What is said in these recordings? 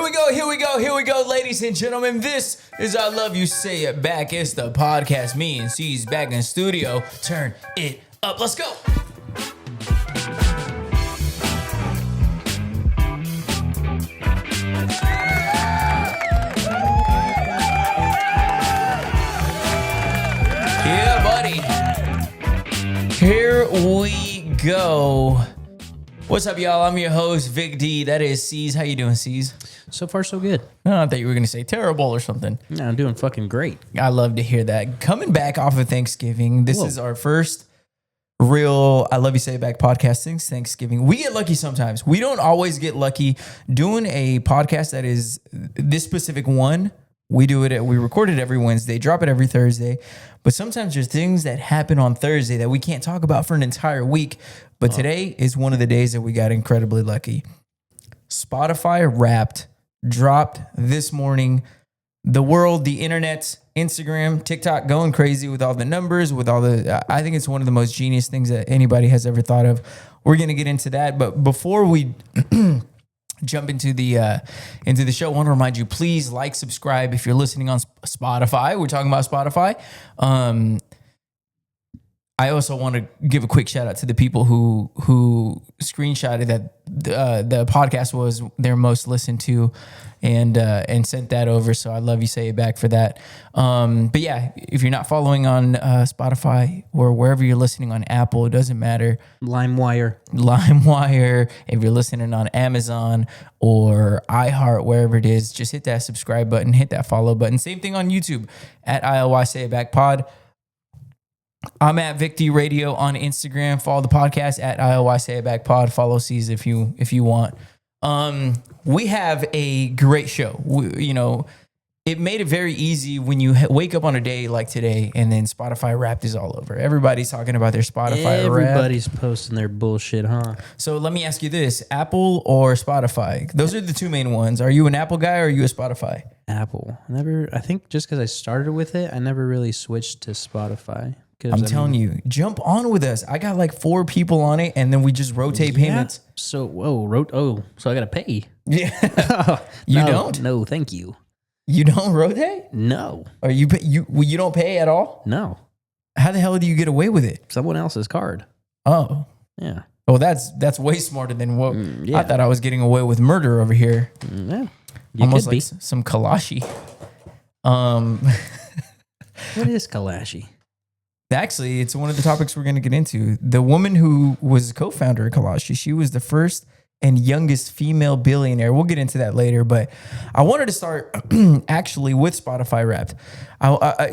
Here we go, ladies and gentlemen. This is I Love You Say It Back. It's the podcast. Me and C's back in studio. Turn it up. Let's go. Yeah, buddy. Here we go. What's up, y'all? I'm your host, Vic D. That is C's. How you doing, C's? So far, so good. Oh, I thought you were going to say terrible or something. No, I'm doing fucking great. I love to hear that. Coming back off of Thanksgiving, this is our first real I Love You Say It Back podcast since Thanksgiving. We get lucky sometimes. We don't always get lucky doing a podcast that is this specific one. We record it every Wednesday, drop it every Thursday. But sometimes there's things that happen on Thursday that we can't talk about for an entire week. But today is one of the days that we got incredibly lucky. Spotify Wrapped dropped this morning. The world, the internet, Instagram, TikTok going crazy with all the numbers, with all the, I think it's one of the most genius things that anybody has ever thought of. We're going to get into that. But before we jump into the show, I want to remind you, please like, subscribe if you're listening on Spotify. We're talking about Spotify. I also want to give a quick shout out to the people who screenshotted that the podcast was their most listened to and sent that over. So I love you, say it back for that. But yeah, if you're not following on Spotify or wherever you're listening on Apple, it doesn't matter. LimeWire. If you're listening on Amazon or iHeart, wherever it is, just hit that subscribe button, hit that follow button. Same thing on YouTube at ILY Say It Back Pod. I'm at Vic D Radio on Instagram. Follow the podcast at ILY Say It Back Pod. Follow C's if you want. We have a great show. It made it very easy when you wake up on a day like today and then Spotify Wrapped is all over. Everybody's talking about their Spotify Wrapped. Everybody's posting their bullshit, huh? So let me ask you this, Apple or Spotify? Those are the two main ones. Are you an Apple guy or are you a Spotify? Apple. I think just because I started with it, I never really switched to Spotify. I'm telling you, jump on with us. I got like 4 people on it, and then we just rotate payments. So, so I got to pay. Yeah. You don't? No, thank you. You don't rotate? No. Or you don't pay at all? No. How the hell do you get away with it? Someone else's card. Oh. Yeah. Oh, that's way smarter than what I thought I was getting away with murder over here. Yeah. Almost like some Kalashi. What is Kalashi? Actually, it's one of the topics we're going to get into. The woman who was co-founder of Kalashi, she was the first and youngest female billionaire. We'll get into that later, but I wanted to start actually with Spotify Wrapped.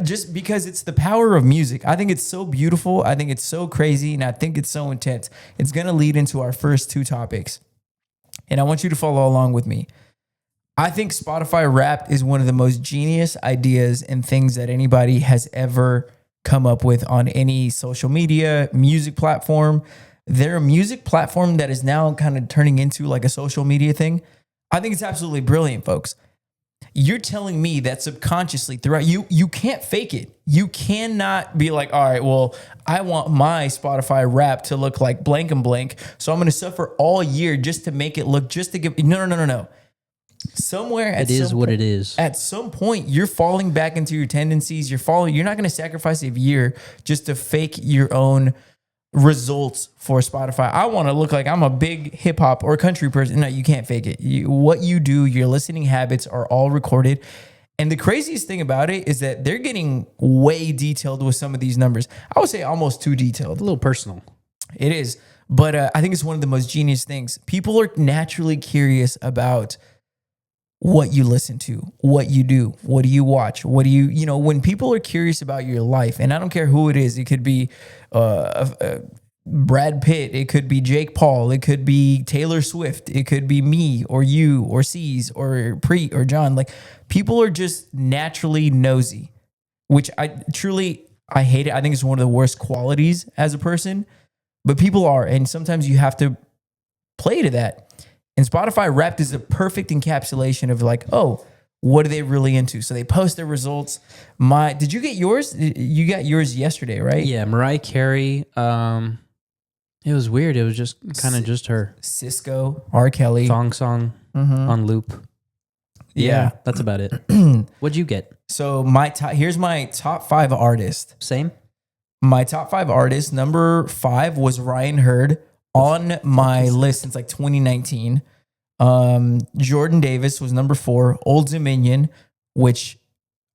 Just because it's the power of music. I think it's so beautiful. I think it's so crazy, and I think it's so intense. It's going to lead into our first 2 topics, and I want you to follow along with me. I think Spotify Wrapped is one of the most genius ideas and things that anybody has ever come up with on any social media, music platform. They're a music platform that is now kind of turning into like a social media thing. I think it's absolutely brilliant, folks. You're telling me that subconsciously throughout, you can't fake it. You cannot be like, all right, well, I want my Spotify Wrapped to look like blank and blank, so I'm going to suffer all year just to make it look, just to give, no. Somewhere at it is. At some point, you're falling back into your tendencies. You're not going to sacrifice a year just to fake your own results for Spotify. I want to look like I'm a big hip hop or country person. No, you can't fake it. What you do, your listening habits are all recorded. And the craziest thing about it is that they're getting way detailed with some of these numbers. I would say almost too detailed. A little personal. It is. But I think it's one of the most genius things. People are naturally curious about what you listen to, what you do, what do you watch, what do you when people are curious about your life, and I don't care who it is, it could be Brad Pitt, it could be Jake Paul, it could be Taylor Swift, it could be me or you or C's or Preet or John. Like, people are just naturally nosy, which I hate it. I think it's one of the worst qualities as a person, but people are, and sometimes you have to play to that. And Spotify Wrapped is a perfect encapsulation of like, oh, what are they really into? So they post their results. Did you get yours? You got yours yesterday, right? Yeah, Mariah Carey. It was weird. It was just kind of just her. Cisco, R. Kelly. Thong Song on loop. Yeah, that's about it. What'd you get? So here's my top 5 artists. Same? My top 5 artists, number 5 was Ryan Hurd on my list since like 2019. Jordan Davis was number 4. Old Dominion, which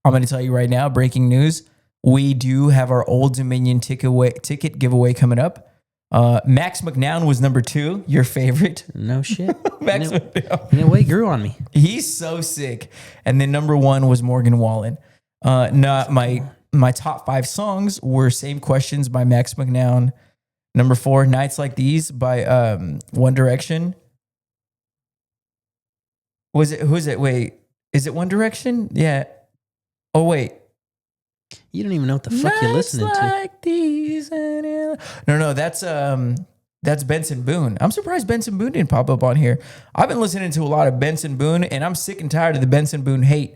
I'm going to tell you right now, breaking news, we do have our Old Dominion ticket giveaway coming up. Max McNown was number 2, your favorite. No shit. Max McNown. You know what? He grew on me. He's so sick. And then number 1 was Morgan Wallen. Not my top 5 songs were Same Questions by Max McNown. Number 4, Nights Like These by One Direction. Who is it? Wait, is it One Direction? Yeah. Oh, wait. You don't even know what the fuck you're listening like to. These no, that's Benson Boone. I'm surprised Benson Boone didn't pop up on here. I've been listening to a lot of Benson Boone, and I'm sick and tired of the Benson Boone hate.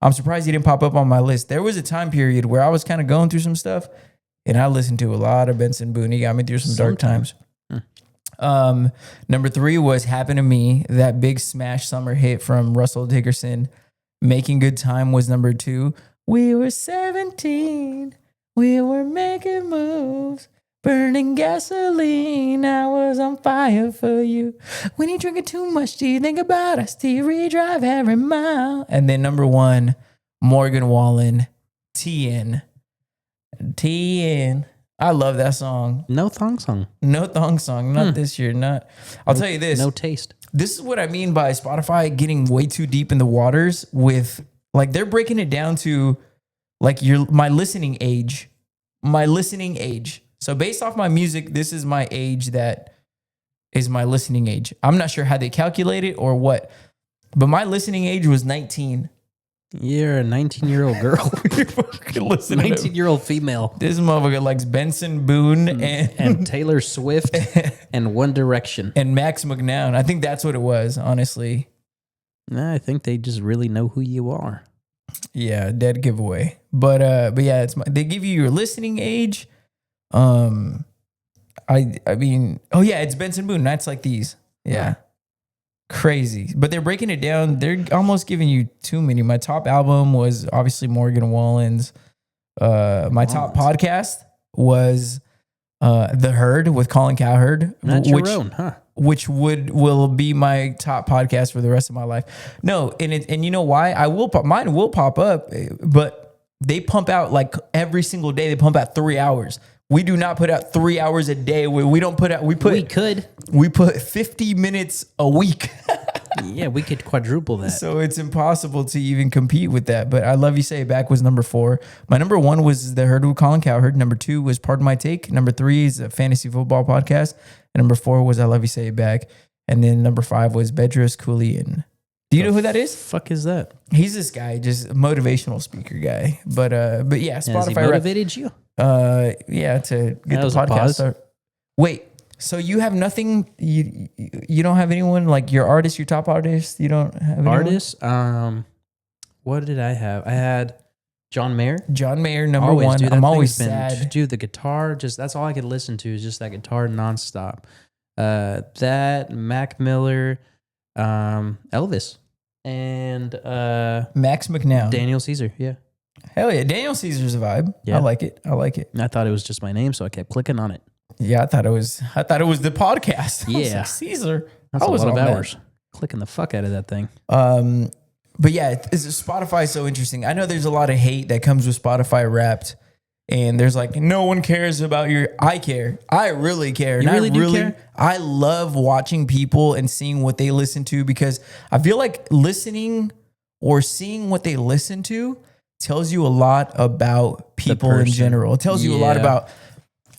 I'm surprised he didn't pop up on my list. There was a time period where I was kind of going through some stuff, and I listened to a lot of Benson Boone. He got me through some dark times. Number 3 was Happen to Me, that big smash summer hit from Russell Dickerson. Making Good Time was number 2. We were 17, we were making moves, burning gasoline, I was on fire for you. When you drinking too much, do you think about us? Do you re-drive every mile? And then number 1, Morgan Wallen, TN. I love that song. No thong song. No thong song. Not this year. I'll tell you this. No taste. This is what I mean by Spotify getting way too deep in the waters with, like, they're breaking it down to like my listening age. So based off my music, this is my age that is my listening age. I'm not sure how they calculate it or what, but my listening age was 19. You're a 19-year-old girl. You're fucking listening 19-year-old female. This motherfucker likes Benson Boone and Taylor Swift and One Direction. And Max McNown. I think that's what it was, honestly. Nah, I think they just really know who you are. Yeah, dead giveaway. But yeah, they give you your listening age. I mean, oh yeah, it's Benson Boone, Nights Like These. Yeah. Crazy. But they're breaking it down. They're almost giving you too many. My top album was obviously Morgan Wallen's. My top podcast was The Herd with Colin Cowherd. Not your own, huh? Which will be my top podcast for the rest of my life. No, and you know why? Mine will pop up, but they pump out like every single day. They pump out 3 hours. We do not put out 3 hours a day. We don't put out. We put 50 minutes a week. Yeah, we could quadruple that. So it's impossible to even compete with that. But I Love You Say It Back was number 4. My number 1 was The Herd with Colin Cowherd. Number 2 was Pardon My Take. Number 3 is a fantasy football podcast. And number 4 was I Love You Say It Back. And then number 5 was Bedros Keuilian. Do you know who that is? Fuck is that? He's this guy, just a motivational speaker guy. But yeah, Spotify. Has he motivated you? Yeah, to get the podcast started. Wait, so you have nothing? You don't have anyone like your artist, your top artist? You don't have anyone? Artists? What did I have? I had John Mayer. John Mayer, number 1. Dude, I'm always sad. Dude, the guitar, that's all I could listen to is just that guitar nonstop. That, Mac Miller, Elvis, and Max McNown. Daniel Caesar, yeah. Hell yeah, Daniel Caesar's a vibe. Yeah. I like it. I thought it was just my name, so I kept clicking on it. Yeah, I thought it was the podcast. Yeah, I was like, Caesar. That's a lot of hours clicking the fuck out of that thing. But yeah, Spotify so interesting. I know there's a lot of hate that comes with Spotify Wrapped, and there's like no one cares about your. I care. I really care. You really do care? I love watching people and seeing what they listen to because I feel like listening or seeing what they listen to tells you a lot about people in general. It tells you a lot about.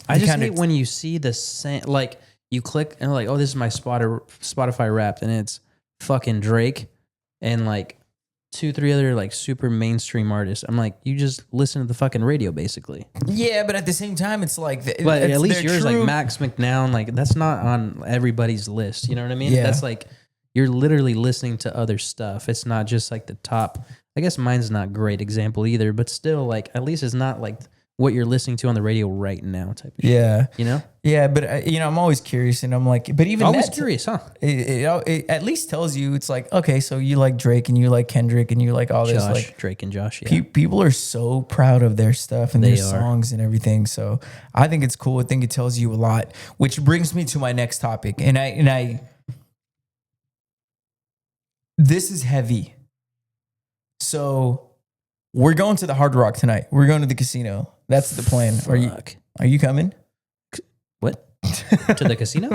I just hate when you see the same, like you click and like, oh, this is my Spotify Wrapped, and it's fucking Drake and like 2-3 other like super mainstream artists. I'm like, you just listen to the fucking radio basically. Yeah, but at the same time, it's like, but at least yours like Max McNown, like that's not on everybody's list. You know what I mean? Yeah. That's like you're literally listening to other stuff. It's not just like the top. I guess mine's not a great example either, but still, like, at least it's not like what you're listening to on the radio right now type of shit. Yeah. You know? Yeah, but I'm always curious, and I'm like, but even Always that, curious, huh? it at least tells you it's like, okay, so you like Drake and you like Kendrick and you like all this, like Drake and Josh. Yeah. people are so proud of their stuff and They their are. songs and everything. So I think it's cool. I think it tells you a lot, which brings me to my next topic, and I this is heavy. So we're going to the Hard Rock tonight. We're going to the casino. That's the plan. Fuck. Are you coming? What? To the casino?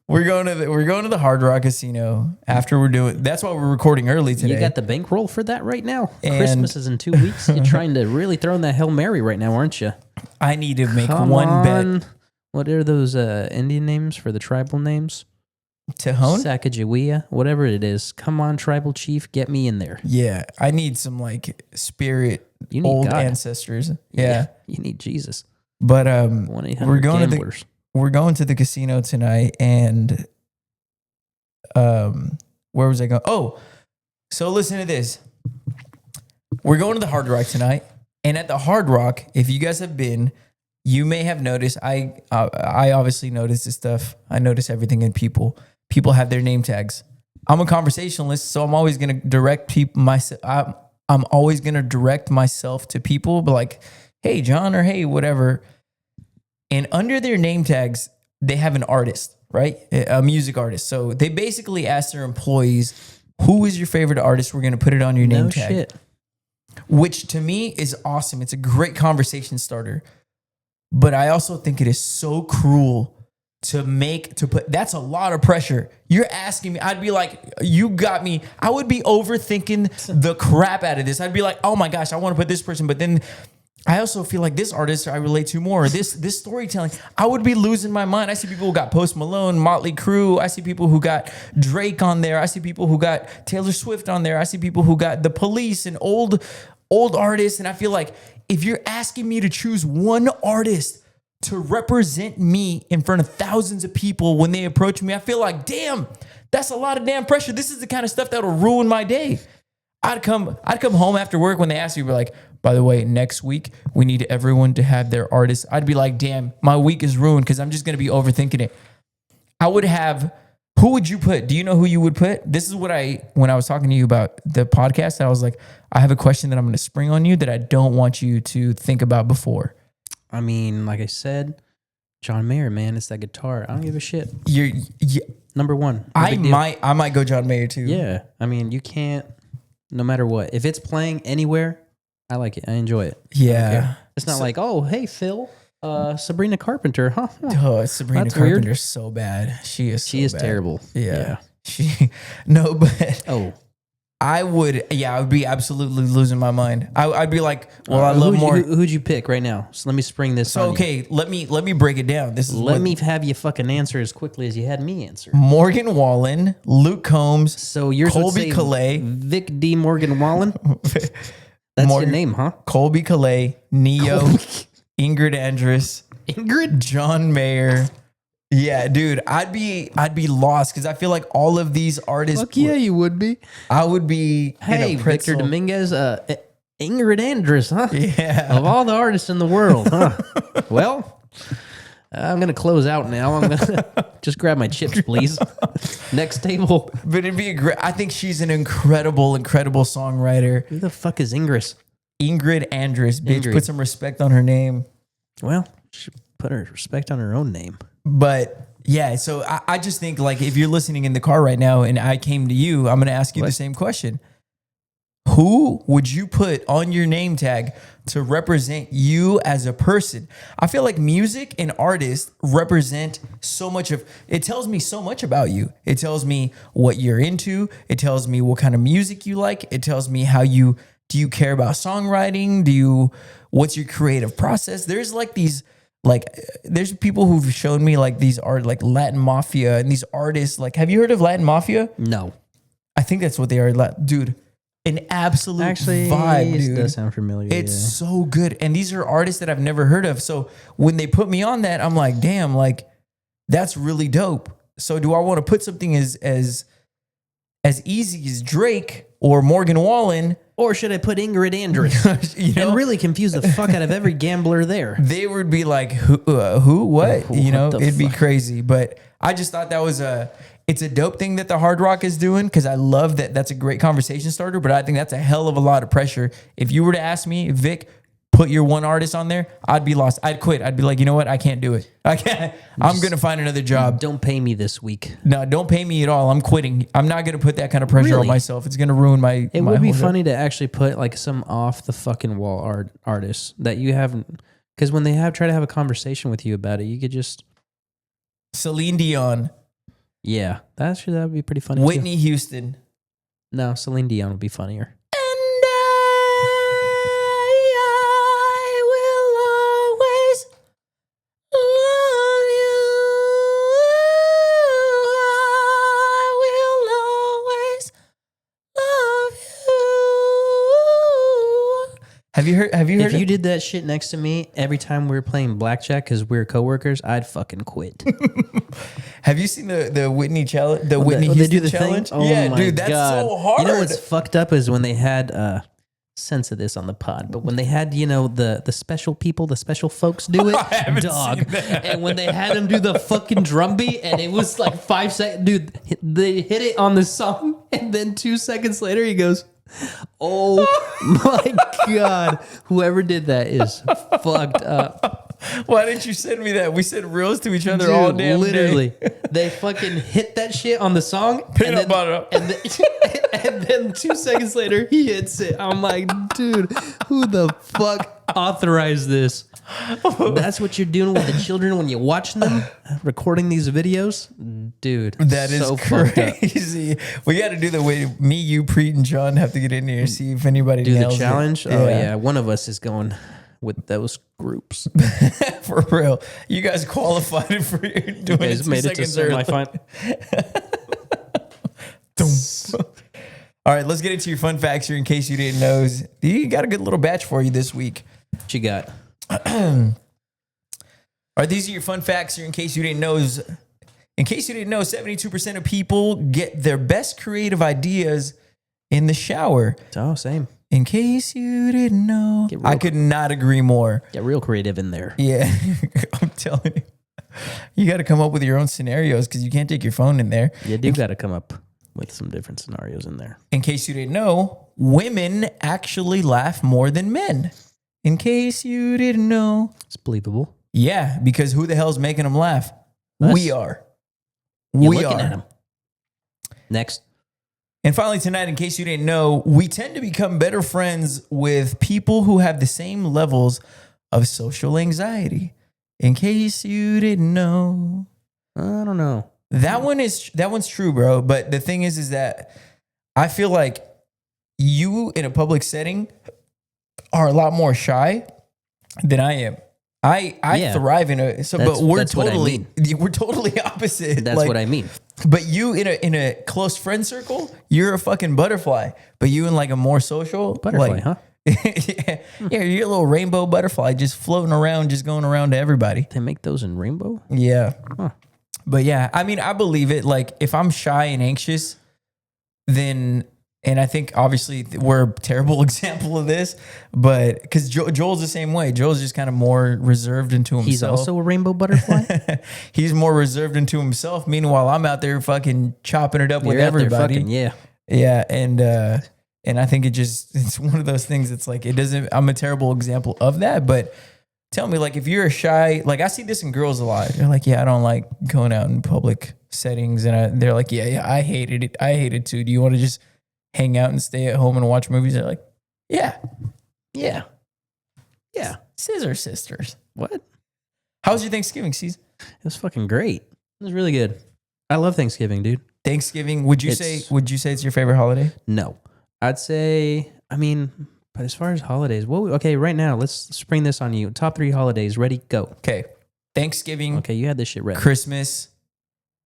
We're going to the Hard Rock Casino after we're doing. That's why we're recording early today. You got the bankroll for that right now? And Christmas is in 2 weeks. You're trying to really throw in that Hail Mary right now, aren't you? I need to make Come one on. bet. What are those Indian names for the tribal names? Tejon? Sacagawea, whatever it is. Come on, tribal chief, get me in there. Yeah, I need some like spirit You need old God. ancestors. Yeah. You need Jesus. But 1-800 we're going gamblers. we're going to the casino tonight, and where was I going? Oh, so listen to this. We're going to the Hard Rock tonight, and at the Hard Rock, if you guys have been, you may have noticed. I obviously notice this stuff. I notice everything in people. People have their name tags. I'm a conversationalist, so I'm always gonna direct people. I'm always gonna direct myself to people, but like, hey, John, or hey, whatever. And under their name tags, they have an artist, right? A music artist. So they basically ask their employees, who is your favorite artist? We're going to put it on your name tag. Shit. Which to me is awesome. It's a great conversation starter. But I also think it is so cruel to put, that's a lot of pressure. You're asking me, I'd be like, you got me. I would be overthinking the crap out of this. I'd be like, oh my gosh, I want to put this person. But then I also feel like this artist I relate to more. This storytelling, I would be losing my mind. I see people who got Post Malone, Motley Crue. I see people who got Drake on there. I see people who got Taylor Swift on there. I see people who got The Police and old artists. And I feel like if you're asking me to choose one artist to represent me in front of thousands of people when they approach me, I feel like, damn, that's a lot of damn pressure. This is the kind of stuff that'll ruin my day. I'd come home after work when they ask you, be like, by the way, next week, we need everyone to have their artist. I'd be like, damn, my week is ruined because I'm just going to be overthinking it. I would have, who would you put? Do you know who you would put? This is what when I was talking to you about the podcast, I was like, I have a question that I'm going to spring on you that I don't want you to think about before. I mean, like I said, John Mayer, man, it's that guitar. I don't give a shit. Number one. I might go John Mayer too. Yeah. I mean, you can't, no matter what. If it's playing anywhere, I like it. I enjoy it. Yeah. It's not like, oh, hey, Phil, Sabrina Carpenter, huh? Oh, Sabrina That's Carpenter's weird. so bad. She is bad. Terrible. Yeah. But Oh. I would be absolutely losing my mind. I'd be like, well, I love more. Who'd you pick right now? So let me spring this on you. Okay, let me break it down. Let me have you fucking answer as quickly as you had me answer. Morgan Wallen, Luke Combs, So yours would Colby say Calais. Vic D. Morgan Wallen? That's your name, huh? Colby Calais, Neo, Ingrid Andress, Ingrid? John Mayer. Yeah, dude, I'd be lost because I feel like all of these artists. Fuck yeah, you would be. I would be. Hey, Victor Dominguez, Ingrid Andress, huh? Yeah. Of all the artists in the world, huh? Well, I'm going to close out now. I'm going to just grab my chips, please. Next table. But it'd be I think she's an incredible songwriter. Who the fuck is Ingrid? Ingrid Andress, bitch. Ingrid. Put some respect on her name. Well, she should put her respect on her own name. But yeah, so I just think like if you're listening in the car right now and I came to you, I'm going to ask you the same question. Who would you put on your name tag to represent you as a person? I feel like music and artists represent so much it tells me so much about you. It tells me what you're into. It tells me what kind of music you like. It tells me do you care about songwriting? What's your creative process? There's like these, there's people who've shown me like these art, like Latin Mafia and these artists. Like, have you heard of Latin Mafia? No. I think that's what they are. Dude, an absolute vibe, dude. It does sound familiar. It's so good. And these are artists that I've never heard of. So when they put me on that, I'm like, damn, like that's really dope. So do I want to put something as easy as Drake or Morgan Wallen? Or should I put Ingrid Andress? And really confuse the fuck out of every gambler there. They would be like, who, what? It'd be crazy. But I just thought that was it's a dope thing that the Hard Rock is doing, because I love that. That's a great conversation starter, but I think that's a hell of a lot of pressure. If you were to ask me, Vic, put your one artist on there, I'd be lost. I'd quit. I'd be like, you know what? I can't do it. I can't. I'm going to find another job. Don't pay me this week. No, don't pay me at all. I'm quitting. I'm not going to put that kind of pressure on myself. It's going to ruin my. It would be funny to actually put like some off the fucking wall artists that you haven't, because when they try to have a conversation with you about it, you could just Celine Dion. Yeah, that would be pretty funny. Whitney too. Houston. No, Celine Dion would be funnier. And I will always love you. I will always love you. Have you heard? If you did that shit next to me every time we were playing blackjack because we were coworkers, I'd fucking quit. Have you seen the Whitney challenge? The Whitney Houston they do the challenge? Thing? Oh yeah, my dude, that's God. so hard. You know what's fucked up is when they had sense of this on the pod, but when they had the special people, the special folks do it, dog. And when they had them do the fucking drum beat, and it was like 5 seconds, dude, they hit it on the song, and then 2 seconds later he goes, "Oh my God, whoever did that is fucked up." Why didn't you send me that? We sent reels to each other all damn literally. day. They fucking hit that shit on the song. Peanut butter. And then 2 seconds later, he hits it. I'm like, dude, who the fuck authorized this? That's what you're doing with the children when you're watching them, recording these videos? Dude, that is so crazy. We got to do the way me, you, Preet, and John have to get in here and see if anybody do nails the challenge. It. Oh, yeah. One of us is going with those groups. For real. You guys qualified for doing it 2 made it to seconds early. All right, let's get into your fun facts here in case you didn't know. You got a good little batch for you this week. What you got? All right, these are your fun facts here in case you didn't know. In case you didn't know, 72% of people get their best creative ideas in the shower. Oh, same. In case you didn't know. I could not agree more. Get real creative in there. Yeah, I'm telling you. You got to come up with your own scenarios because you can't take your phone in there. You do got to come up with some different scenarios in there. In case you didn't know, women actually laugh more than men. In case you didn't know. It's believable. Yeah, because who the hell's making them laugh? Us. We are. You're we looking are. at them. Next. And finally tonight, in case you didn't know, we tend to become better friends with people who have the same levels of social anxiety. In case you didn't know. I don't know. That one's true, bro. But the thing is that I feel like you in a public setting are a lot more shy than I am. I thrive in a but we're totally opposite. That's what I mean. But you in a close friend circle, you're a fucking butterfly. But you in like a more social butterfly, huh? Yeah, you're a little rainbow butterfly just floating around, just going around to everybody. They make those in rainbow? Yeah. Huh. But yeah, I mean, I believe it. Like if I'm shy and anxious, then, and I think obviously we're a terrible example of this, but because Joel's the same way. Joel's just kind of more reserved into himself. He's also a rainbow butterfly? He's more reserved into himself. Meanwhile, I'm out there fucking chopping it up with everybody. Fucking, yeah. Yeah. And I think it's one of those things that's like, I'm a terrible example of that, but tell me, like, if you're a shy, like I see this in girls a lot. They're like, yeah, I don't like going out in public settings. And they're like, yeah, I hated it. I hate it too. Do you want to just hang out and stay at home and watch movies? They're like, yeah. Scissor sisters. What? How was your Thanksgiving season? It was fucking great. It was really good. I love Thanksgiving, dude. Thanksgiving. Would you say it's your favorite holiday? No. I'd say, but as far as holidays, okay, right now, let's spring this on you. Top 3 holidays, ready, go. Okay. Thanksgiving. Okay, you had this shit ready. Christmas.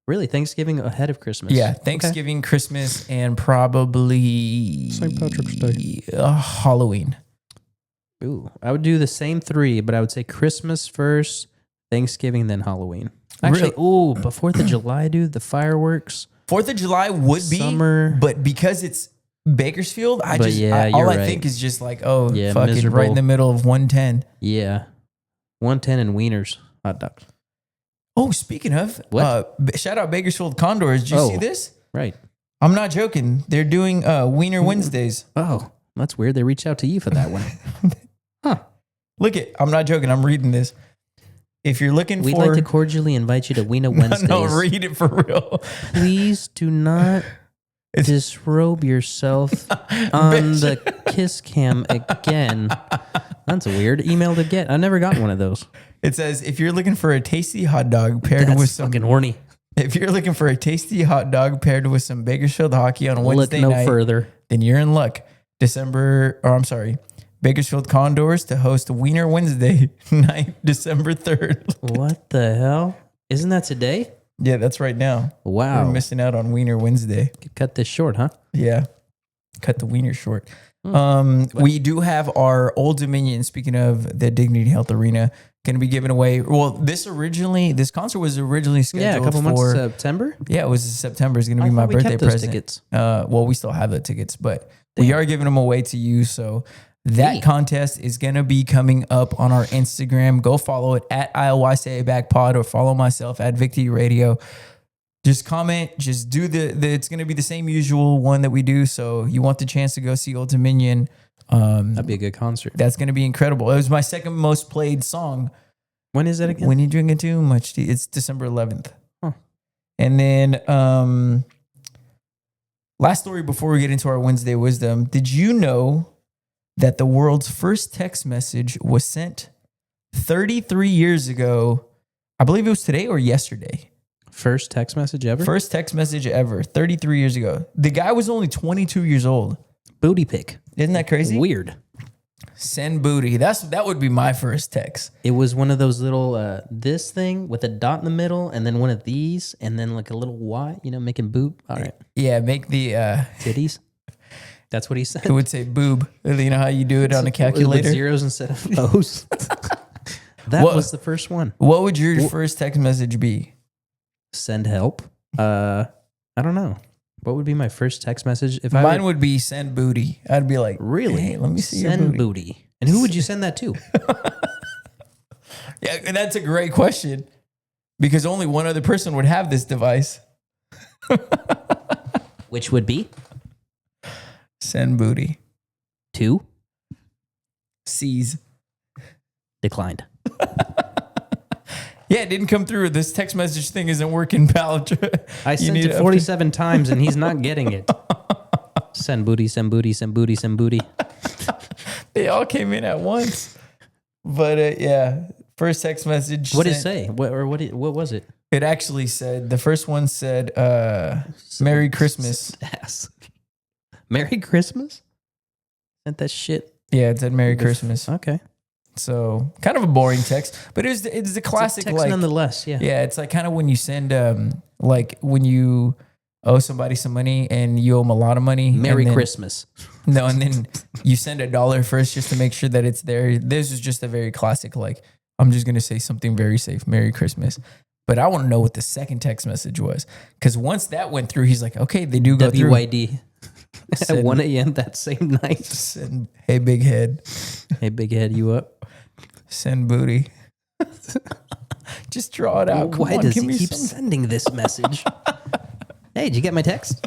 Really? Thanksgiving ahead of Christmas? Yeah, Thanksgiving, okay. Christmas, and probably St. Patrick's Day. Halloween. Ooh, I would do the same 3, but I would say Christmas first, Thanksgiving, then Halloween. Actually, but 4th of July, dude, the fireworks. 4th of July would be summer, but because it's Bakersfield, all you're I right. think is just like, oh, Yeah, fucking miserable. right in the middle of 110. Yeah. 110 and wieners, hot dogs. Oh, speaking of, What? Shout out Bakersfield Condors. Did you see this? Right. I'm not joking. They're doing Wiener Wednesdays. Oh, that's weird. They reached out to you for that one. Huh. Look it. I'm not joking. I'm reading this. If you're looking We'd for... like to cordially invite you to Wiener Wednesdays. No, read it for real. Please do not disrobe yourself on the kiss cam again. That's weird. Email to get. I never got one of those. It says, if you're looking for a tasty hot dog paired with some... fucking horny. If you're looking for a tasty hot dog paired with some Bakersfield hockey on a Wednesday night, further. Then you're in luck. Bakersfield Condors to host Wiener Wednesday night, December 3rd. What the hell? Isn't that today? Yeah, that's right now. Wow. We're missing out on Wiener Wednesday. Could cut this short, huh? Yeah. Cut the wiener short. We do have our Old Dominion, speaking of the Dignity Health Arena, going to be giving away. Well, this concert was originally scheduled a couple months September. Yeah, it was September. It's going to be my birthday present. Tickets. Well, we still have the tickets, but we are giving them away to you. So that contest is going to be coming up on our Instagram. Go follow it at ICYDK or follow myself at Victory Radio. Just comment, just do it's going to be the same usual one that we do. So you want the chance to go see Old Dominion. That'd be a good concert. That's going to be incredible. It was my second most played song. When is that again? When You Drinking Too Much Tea. It's December 11th. Huh. And then last story before we get into our Wednesday wisdom. Did you know that the world's first text message was sent 33 years ago? I believe it was today or yesterday. First text message ever? First text message ever, 33 years ago. The guy was only 22 years old. Booty pic. Isn't that crazy? Weird. Send booty. That would be my first text. It was one of those little, this thing with a dot in the middle and then one of these and then like a little Y, making boob. All right. Yeah, make the... titties. That's what he said. It would say boob. You know how you do it on a calculator? With zeros instead of O's. That was the first one. What would your first text message be? Send help. I don't know. What would be my first text message? If Mine would be send booty. I'd be like, really? Hey, let me see send your booty. And who would you send that to? Yeah, that's a great question. Because only one other person would have this device. Which would be? Send booty. To? C's. Declined. Yeah, it didn't come through. This text message thing isn't working, pal. I sent it 47 times and he's not getting it. Send booty, send booty, send booty, send booty. They all came in at once. But yeah, first text message. What did it say? What was it? It actually said, the first one said, Merry Christmas. Merry Christmas? Sent that shit? Yeah, it said Merry Christmas. Okay. So kind of a boring text, but it's the classic text nonetheless. Yeah. Yeah, it's like kind of when you send like when you owe somebody some money and you owe them a lot of money. Merry Christmas. No, and then you send $1 first just to make sure that it's there. This is just a very classic. Like I'm just gonna say something very safe. Merry Christmas. But I want to know what the second text message was, because once that went through, he's like, okay, they do go through. WYD. At 1 a.m. that same night. Send, hey, big head. Hey, big head, you up? Send booty. Just draw it out. Why does he keep sending this message? Hey, did you get my text?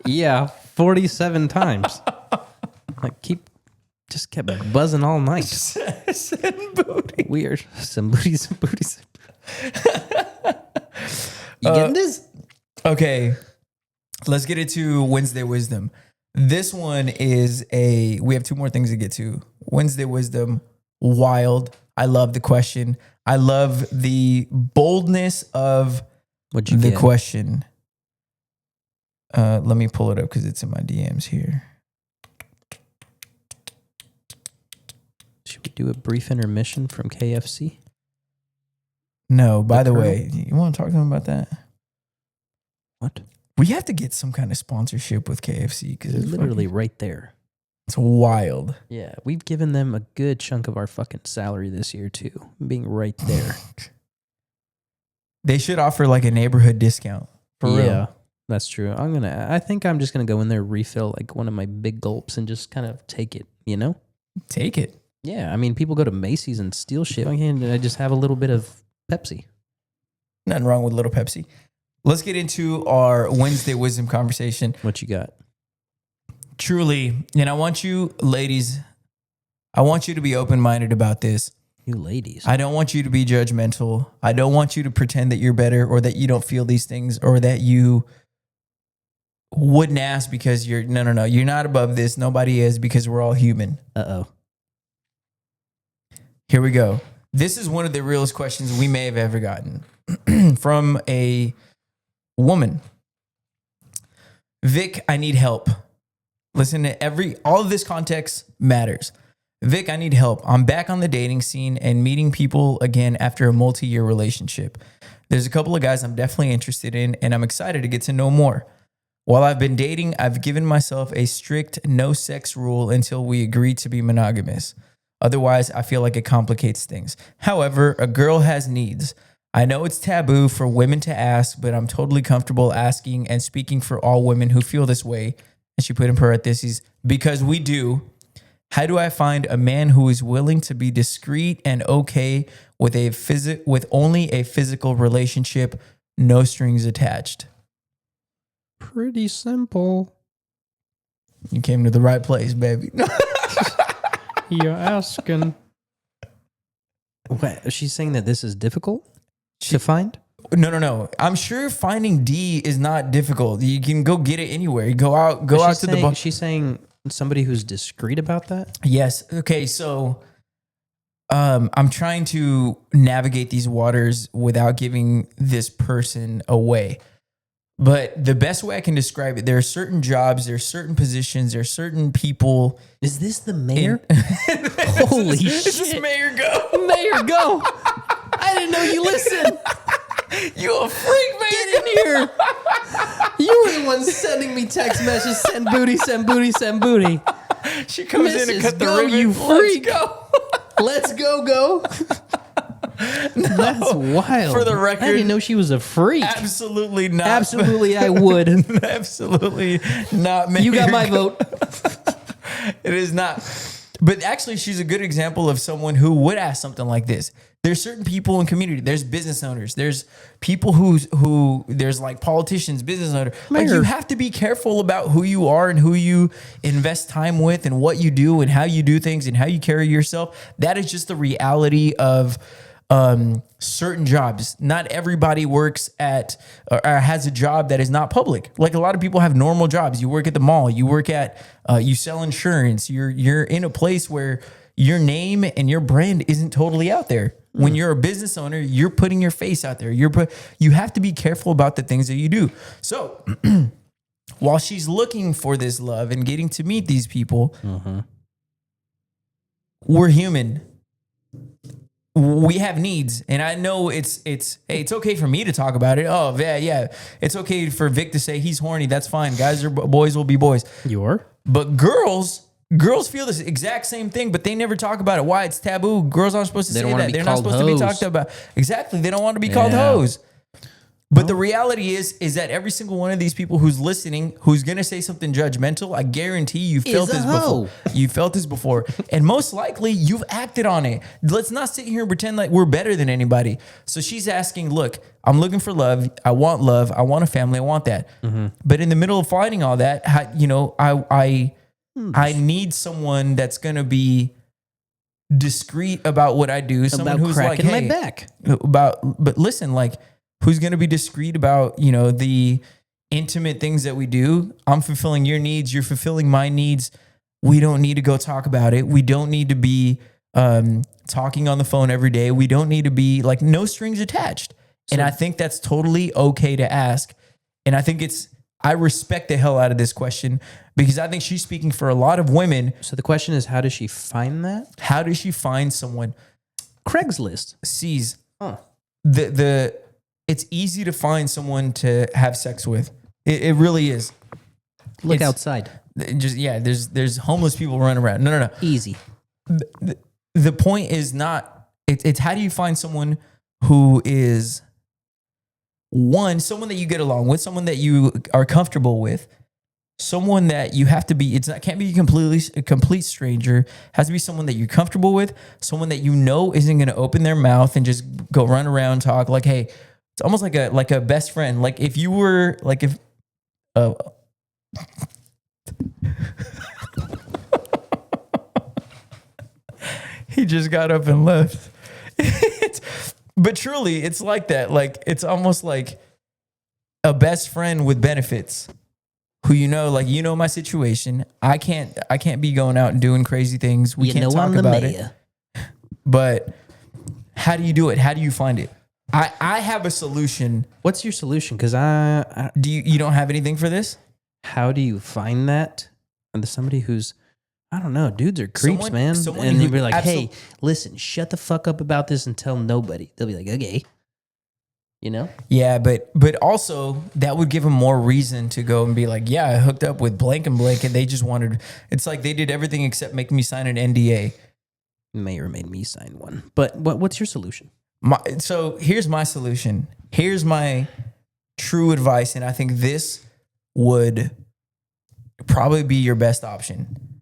Yeah, 47 times. Just kept buzzing all night. Send booty. Weird. Send booty, send booty, send booty. You getting this? Okay. Let's get into Wednesday Wisdom. This one is we have two more things to get to. Wednesday Wisdom, wild. I love the question. I love the boldness of the question. Let me pull it up because it's in my DMs here. Should we do a brief intermission from KFC? No, by the way, you want to talk to them about that? What? We have to get some kind of sponsorship with KFC because it's literally right there. It's wild. Yeah, we've given them a good chunk of our fucking salary this year too, being right there. They should offer like a neighborhood discount. For real. That's true. I think I'm just gonna go in there, refill like one of my big gulps, and just kind of take it. You know? Take it. Yeah. I mean, people go to Macy's and steal shit. Why can't I just have a little bit of Pepsi? Nothing wrong with little Pepsi. Let's get into our Wednesday wisdom conversation. What you got? Truly, and I want you, ladies, I want you to be open-minded about this. You ladies. I don't want you to be judgmental. I don't want you to pretend that you're better or that you don't feel these things or that you wouldn't ask because you're, no. You're not above this. Nobody is because we're all human. Uh-oh. Here we go. This is one of the realest questions we may have ever gotten from a woman. Vic, I need help. Listen to all of this context matters. Vic, I need help. I'm back on the dating scene and meeting people again after a multi-year relationship. There's a couple of guys I'm definitely interested in, and I'm excited to get to know more. While I've been dating, I've given myself a strict no sex rule until we agree to be monogamous. Otherwise, I feel like it complicates things. However, a girl has needs. I know it's taboo for women to ask, but I'm totally comfortable asking and speaking for all women who feel this way. And she put in parentheses, because we do. How do I find a man who is willing to be discreet and okay with with only a physical relationship, no strings attached? Pretty simple. You came to the right place, baby. You're asking. What? She's saying that this is difficult to find? No. I'm sure finding D is not difficult. You can go get it anywhere. You go out to the bar. She's saying somebody who's discreet about that? Yes. Okay. So, I'm trying to navigate these waters without giving this person away. But the best way I can describe it, there are certain jobs, there are certain positions, there are certain people. Is this the mayor? Holy shit. Is this Mayor Go? Mayor Go. I didn't know you listened. You a freak, man. Get in here. You were the one sending me text messages. Send booty, send booty, send booty. She comes in and cut the Go, ribbon. You freak. Let's go. Let's go. No, that's wild. For the record, I didn't know she was a freak. Absolutely not. Absolutely, I would. Absolutely not. Mayor You got my Go. vote. It is not. But actually, she's a good example of someone who would ask something like this. There's certain people in community. There's business owners. There's people who there's like politicians, business owners. Like you have to be careful about who you are and who you invest time with and what you do and how you do things and how you carry yourself. That is just the reality of certain jobs. Not everybody works at or has a job that is not public. Like a lot of people have normal jobs. You work at the mall. You work at you sell insurance. You're in a place where your name and your brand isn't totally out there. When you're a business owner, you're putting your face out there. You have to be careful about the things that you do. So while she's looking for this love and getting to meet these people, we're human. We have needs, and I know it's okay for me to talk about it. Oh yeah, it's okay for Vic to say he's horny. That's fine. Guys boys will be boys. You are, but girls feel this exact same thing, but they never talk about it. Why? It's taboo. Girls aren't supposed to say that. They're not supposed to be talked about. Exactly. They don't want to be called hoes. But the reality is that every single one of these people who's listening, who's going to say something judgmental, I guarantee you felt this before. You felt this before. And most likely you've acted on it. Let's not sit here and pretend like we're better than anybody. So she's asking, look, I'm looking for love. I want love. I want a family. I want that. But in the middle of finding all that, I need someone that's going to be discreet about what I do. Someone who's like, hey, my back. But listen, like, who's going to be discreet about, the intimate things that we do? I'm fulfilling your needs. You're fulfilling my needs. We don't need to go talk about it. We don't need to be talking on the phone every day. We don't need to be like no strings attached. And I think that's totally okay to ask. And I think I respect the hell out of this question because I think she's speaking for a lot of women. So the question is, how does she find that? How does she find someone? Craigslist sees it's easy to find someone to have sex with. It really is. Look outside. There's homeless people running around. No. Easy. The point is not, it's how do you find someone who is one, someone that you get along with, someone that you are comfortable with, someone that you have to be, can't be a complete stranger, has to be someone that you're comfortable with, someone that you know isn't going to open their mouth and just go run around, talk like, hey, it's almost like a best friend. Like if you were like, if, he just got up and left. But truly, it's like that. Like it's almost like a best friend with benefits, who like my situation. I can't be going out and doing crazy things. We can't talk about it. But how do you do it? How do you find it? I have a solution. What's your solution? Because you don't have anything for this? How do you find that? And there's somebody who's, I don't know, dudes are creeps, man. And you'd be like, hey, listen, shut the fuck up about this and tell nobody. They'll be like, okay. Yeah, but also that would give them more reason to go and be like, yeah, I hooked up with blank and blank, and they just wanted. It's like they did everything except make me sign an NDA. Mayor made me sign one. But what's your solution? So here's my solution. Here's my true advice, and I think this would probably be your best option.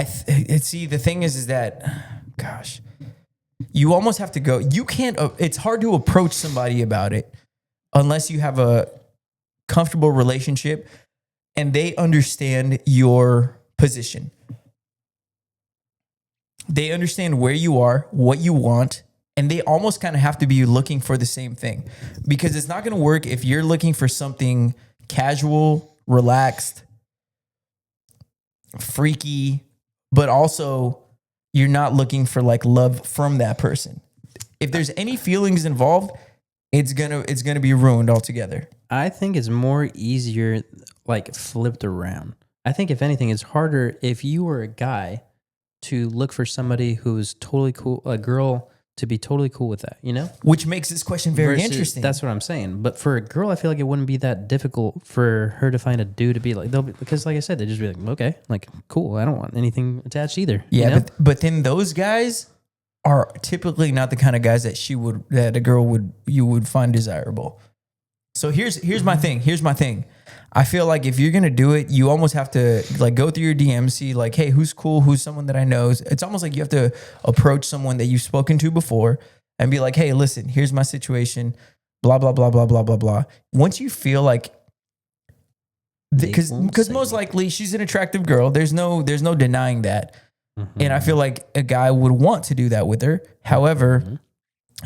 See, the thing is that, gosh, you almost have to go. You can't. It's hard to approach somebody about it unless you have a comfortable relationship and they understand your position. They understand where you are, what you want, and they almost kind of have to be looking for the same thing, because it's not going to work if you're looking for something casual, relaxed, freaky, but also you're not looking for like love from that person. If there's any feelings involved, it's gonna be ruined altogether. I think it's more easier, like flipped around. I think if anything, it's harder if you were a guy to look for somebody who's totally cool, a girl to be totally cool with that, Which makes this question very interesting. That's what I'm saying. But for a girl, I feel like it wouldn't be that difficult for her to find a dude to be like, because like I said, they just be like, okay, like cool. I don't want anything attached either. Yeah, but then those guys are typically not the kind of guys that a girl would find desirable. So here's my thing. Here's my thing. I feel like if you're gonna do it, you almost have to like go through your DM, see like, hey, who's cool, who's someone that I know. It's almost like you have to approach someone that you've spoken to before and be like, hey, listen, here's my situation, blah blah blah blah blah blah blah. Once you feel like, because most likely she's an attractive girl, there's no denying that, and I feel like a guy would want to do that with her. However,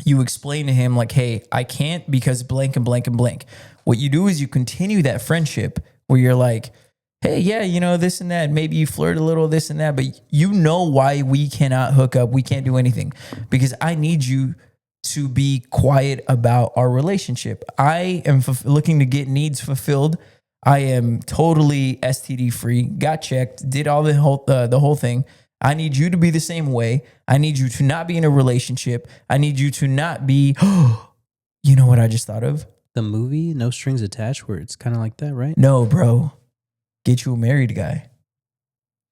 you explain to him like, hey, I can't because blank and blank and blank. What you do is you continue that friendship where you're like, hey, yeah, this and that. Maybe you flirt a little, this and that, but you know why we cannot hook up. We can't do anything because I need you to be quiet about our relationship. I am looking to get needs fulfilled. I am totally STD free, got checked, did all the whole thing. I need you to be the same way. I need you to not be in a relationship. I need you to not be, you know what I just thought of? The movie No Strings Attached, where it's kind of like that, right? No, bro. Get you a married guy.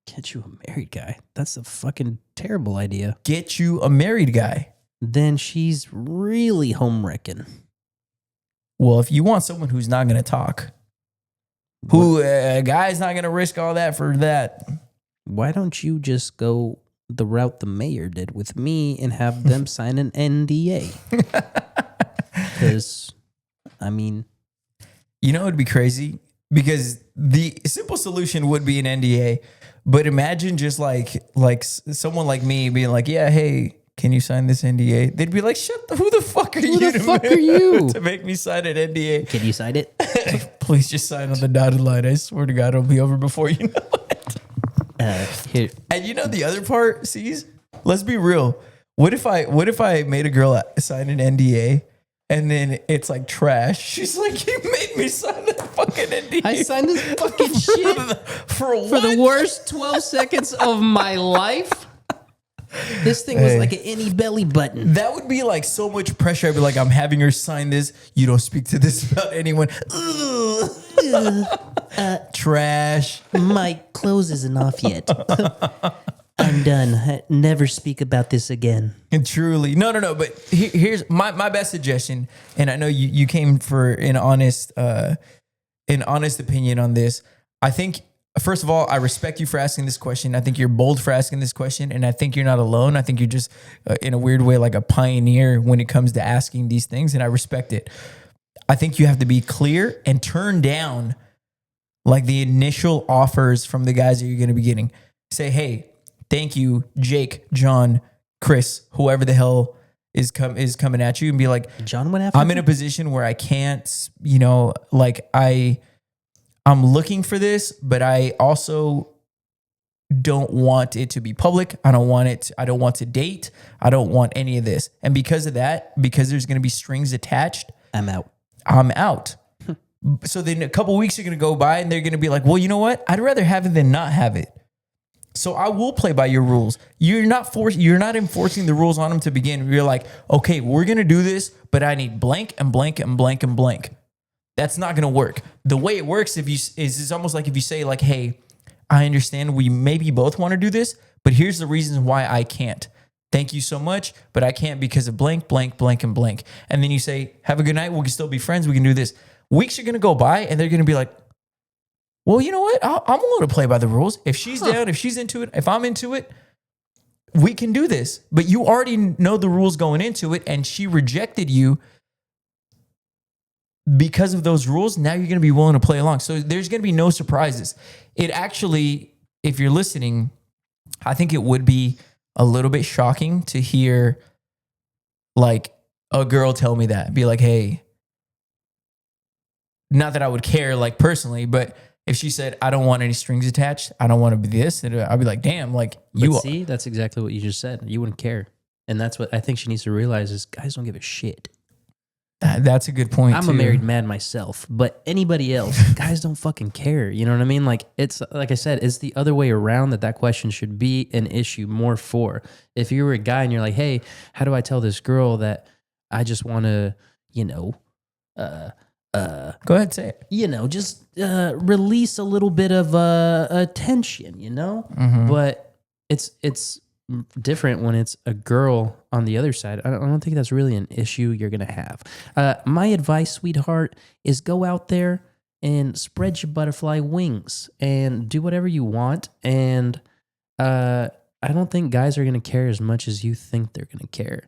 Get you a married guy? That's a fucking terrible idea. Get you a married guy. Then she's really home wrecking. Well, if you want someone who's not going to talk, a guy's not going to risk all that for that. Why don't you just go the route the mayor did with me and have them sign an NDA? Because, I mean, it'd be crazy because the simple solution would be an NDA. But imagine just like someone like me being like, yeah, hey, can you sign this NDA? They'd be like, who the fuck are you to make me sign an NDA? Can you sign it? Please just sign on the dotted line. I swear to God, it'll be over before you know it. Here. And the other part, C's? Let's be real. What if I made a girl sign an NDA and then it's like trash? She's like, you made me sign that fucking NDA. I signed this fucking shit for the worst 12 seconds of my life. This thing was like an any belly button. That would be like so much pressure. I'd be like, I'm having her sign this. You don't speak to this about anyone. Trash. My clothes isn't off yet. I'm done. Never speak about this again. And truly, no. But here's my best suggestion, and I know you came for an honest opinion on this. I think, first of all, I respect you for asking this question. I think you're bold for asking this question, and I think you're not alone. I think you're just, in a weird way, like a pioneer when it comes to asking these things, and I respect it. I think you have to be clear and turn down like the initial offers from the guys that you're going to be getting. Say, hey, thank you, Jake, John, Chris, whoever the hell is coming at you, and be like, John went after I'm in a position where I can't, like I'm looking for this, but I also don't want it to be public. I don't want to date. I don't want any of this. And because of that, because there's going to be strings attached, I'm out. So then a couple of weeks are going to go by and they're going to be like, well, you know what? I'd rather have it than not have it. So I will play by your rules. You're not enforcing the rules on them to begin. You're like, okay, we're going to do this, but I need blank and blank and blank and blank. That's not going to work. The way it works is almost like if you say like, hey, I understand we maybe both want to do this, but here's the reasons why I can't. Thank you so much, but I can't because of blank, blank, blank, and blank. And then you say, have a good night. We can still be friends. We can do this. Weeks are going to go by and they're going to be like, well, you know what? I'm willing to play by the rules. If she's down, if she's into it, if I'm into it, we can do this. But you already know the rules going into it, and she rejected you because of those rules. Now you're going to be willing to play along. So there's going to be no surprises. It actually, if you're listening, I think it would be a little bit shocking to hear like a girl tell me that. Be like, hey, not that I would care like personally, but if she said, I don't want any strings attached, I don't want to be this, I'd be like, damn, like see, that's exactly what you just said. You wouldn't care. And that's what I think she needs to realize is guys don't give a shit. That's a good point. I'm a married man myself, but anybody else, guys don't fucking care. You know what I mean? Like it's like I said, it's the other way around that question should be an issue more for. If you were a guy and you're like, hey, how do I tell this girl that I just want to, go ahead, say it. Just release a little bit of attention, Mm-hmm. But it's different when it's a girl on the other side. I don't think that's really an issue you're gonna have. My advice, sweetheart, is go out there and spread your butterfly wings and do whatever you want. And I don't think guys are gonna care as much as you think they're gonna care.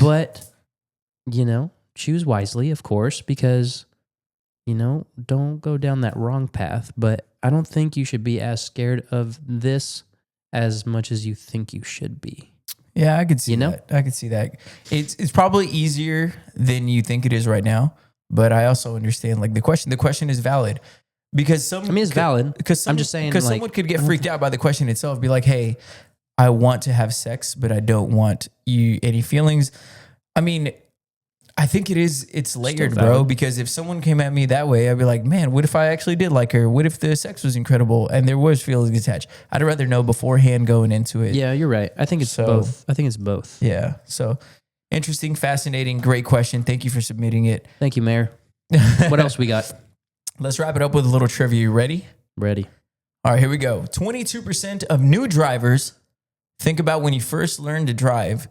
But choose wisely, of course, because don't go down that wrong path. But I don't think you should be as scared of this as much as you think you should be. Yeah, I could see that. I could see that. It's probably easier than you think it is right now. But I also understand like the question is valid because it's valid. Because I'm just saying, because someone could get freaked out by the question itself. Be like, hey, I want to have sex, but I don't want you any feelings. I mean, I think it's layered, bro, because if someone came at me that way, I'd be like, man, what if I actually did like her? What if the sex was incredible and there was feelings attached? I'd rather know beforehand going into it. Yeah, you're right. I think it's both. Yeah. So interesting, fascinating, great question. Thank you for submitting it. Thank you, Mayor. What else we got? Let's wrap it up with a little trivia. You ready? Ready. All right, here we go. 22% of new drivers think about when you first learned to drive.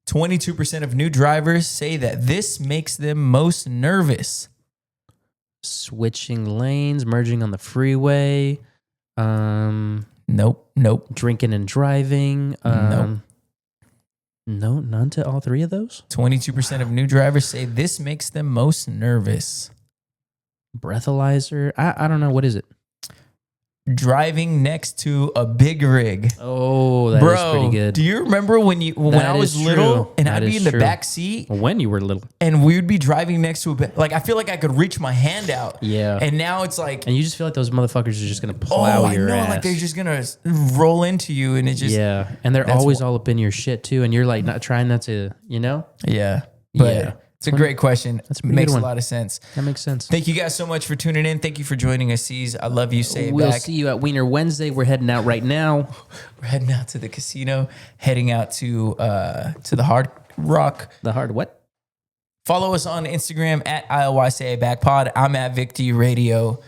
22% of new drivers say that this makes them most nervous. Switching lanes, merging on the freeway. Nope. Drinking and driving. Nope. No, none to all three of those. 22% of new drivers say this makes them most nervous. Breathalyzer. I don't know. What is it? Driving next to a big rig. Oh, that is pretty good. Do you remember when I was little and I'd be in the back seat? When you were little. And we would be driving next to I feel like I could reach my hand out. Yeah. And now it's like. And you just feel like those motherfuckers are just going to plow your ass. Like they're just going to roll into you and it just. Yeah. And they're always all up in your shit too. And you're like trying not to, Yeah. But it's a great question. That's makes a lot of sense. That makes sense. Thank you guys so much for tuning in. Thank you for joining us, C's. I love you. Say it back. We'll see you at Wiener Wednesday. We're heading out right now. We're heading out to the casino, heading out to the Hard Rock. The Hard what? Follow us on Instagram at ICYDK. I'm at Vic D Radio.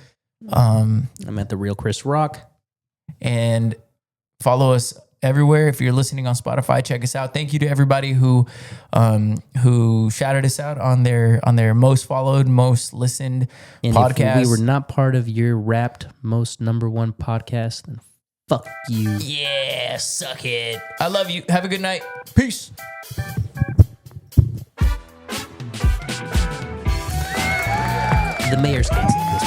I'm at The Real Chris Rock. And follow us everywhere. If you're listening on Spotify, check us out. Thank you to everybody who shouted us out on their most followed, most listened podcast. If we were not part of your Wrapped most #1 podcast, then fuck you. Yeah, suck it. I love you. Have a good night. Peace. The mayor's canceling this